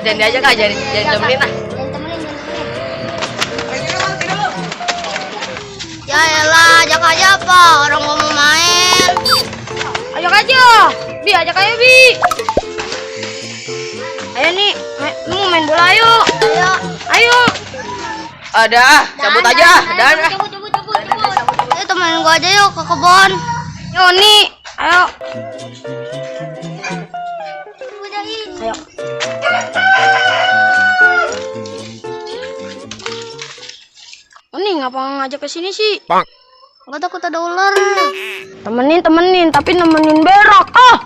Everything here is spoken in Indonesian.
jangan diajak aja, jangan temenin ah. Ya elah, ajak aja apa? Orang mau main. Ajak aja. Bi, ajak aja Bi. Ayo nih, lu mau main bola yuk. Ayo. Ayo. Ada, cabut aja. Dan Cabut. Ayo temenin gua aja yuk ke kebun. Yo nih, ayo. Ayo. Ini ngapa ngajak ke sini sih? Gua takut ada ular. Temenin, tapi nemenin berak. Ah.